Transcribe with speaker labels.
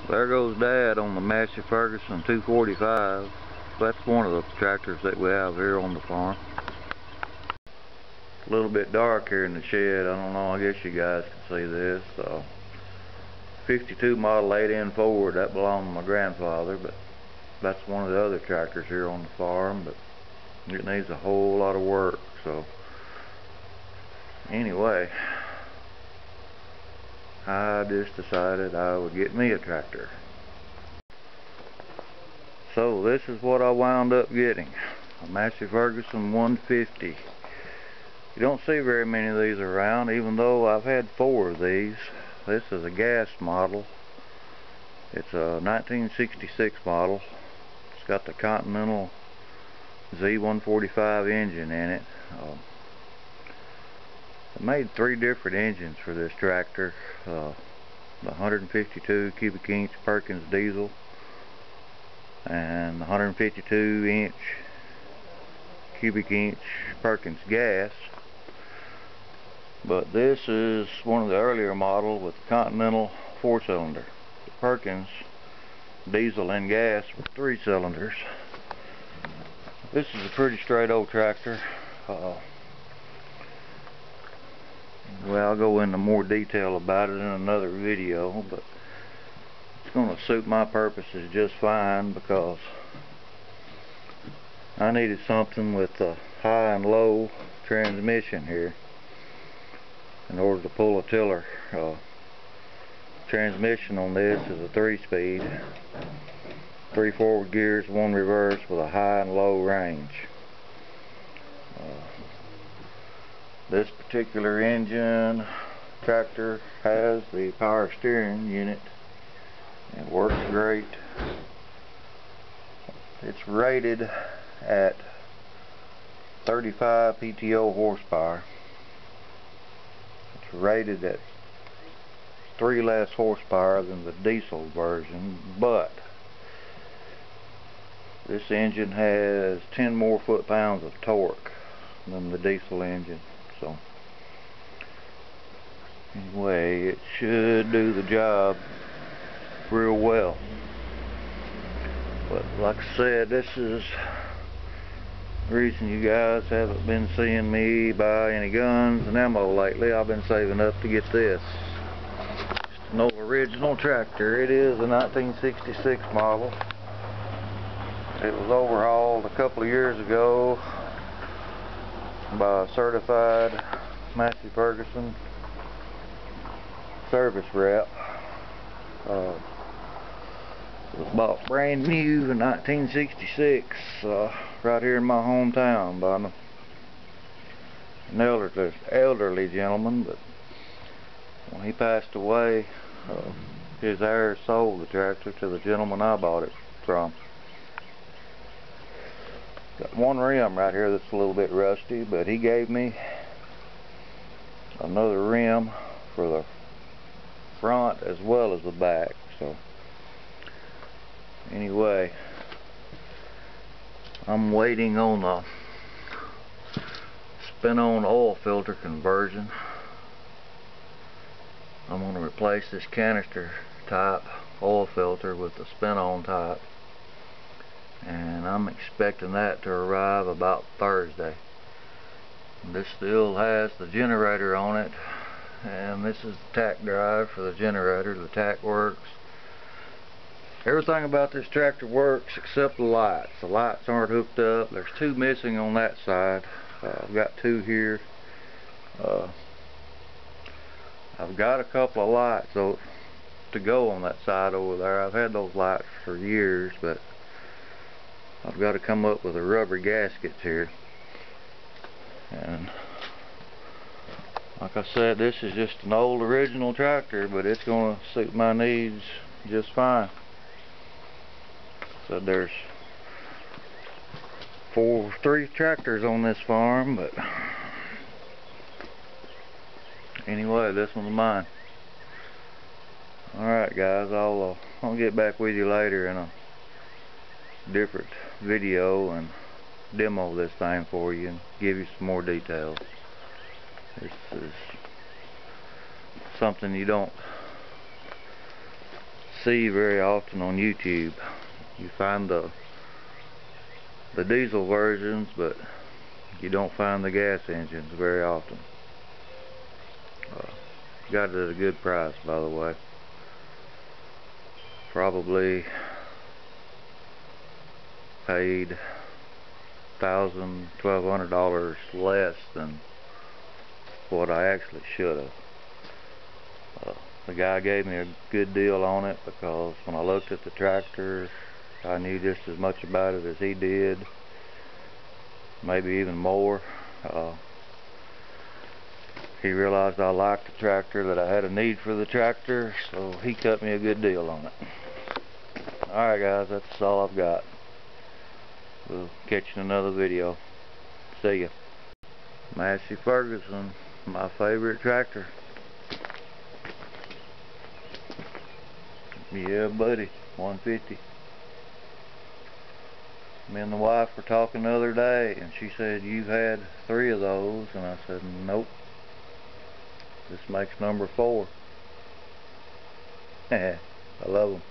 Speaker 1: There goes Dad on the Massey Ferguson 245. That's one of the tractors that we have here on the farm. A little bit dark here in the shed. I don't know, I guess you guys can see this. 52 model 8N Ford, that belonged to my grandfather, but that's one of the other tractors here on the farm, but it needs a whole lot of work. So anyway, I just decided I would get me a tractor. So this is what I wound up getting. A Massey Ferguson 150. You don't see very many of these around, even though I've had 4 of these. This is a gas model. It's a 1966 model. It's got the Continental Z145 engine in it. I made 3 different engines for this tractor. The 152 cubic inch Perkins diesel and the 152 inch cubic inch Perkins gas. But this is one of the earlier models with the Continental 4-cylinder. The Perkins diesel and gas with 3 cylinders. This is a pretty straight old tractor. Well, I'll go into more detail about it in another video, but it's going to suit my purposes just fine because I needed something with a high and low transmission here in order to pull a tiller. Transmission on this is a 3-speed, 3 forward gears, 1 reverse with a high and low range. This particular engine tractor has the power steering unit. It works great. It's rated at 35 PTO horsepower. It's rated at 3 less horsepower than the diesel version, but this engine has 10 more foot-pounds of torque than the diesel engine. So anyway, it should do the job real well. But like I said, this is the reason you guys haven't been seeing me buy any guns and ammo lately. I've been saving up to get this. Just an old original tractor. It is a 1966 model. It was overhauled a couple of years ago by a certified Massey Ferguson service rep. It was bought brand new in 1966 right here in my hometown by an elderly gentleman, but when he passed away, his heirs sold the tractor to the gentleman I bought it from. Got one rim right here that's a little bit rusty, but he gave me another rim for the front as well as the back. So anyway, I'm waiting on the spin-on oil filter conversion. I'm going to replace this canister type oil filter with the spin-on type, and I'm expecting that to arrive about Thursday. This still has the generator on it, and this is the tach drive for the generator. The tach works. Everything about this tractor works except the lights. The lights aren't hooked up. There's 2 missing on that side. I've got 2 here. I've got a couple of lights to go on that side over there. I've had those lights for years, but I've got to come up with a rubber gaskets here. And like I said, this is just an old original tractor, but it's going to suit my needs just fine. So there's 3 tractors on this farm, but anyway, this one's mine. Alright guys, I'll get back with you later in a different video and demo this thing for you and give you some more details. This is something you don't see very often on YouTube. You find the diesel versions, but you don't find the gas engines very often. Got it at a good price, by the way. Probably paid $1,000–1,200 less than what I actually should have. The guy gave me a good deal on it because when I looked at the tractor, I knew just as much about it as he did, maybe even more. He realized I liked the tractor, that I had a need for the tractor, so he cut me a good deal on it. Alright guys, that's all I've got. We'll catch you in another video. See ya. Massey Ferguson, my favorite tractor. Yeah buddy, 150. Me and the wife were talking the other day, and she said, "You've had 3 of those," and I said, "Nope. This makes number 4. I love them.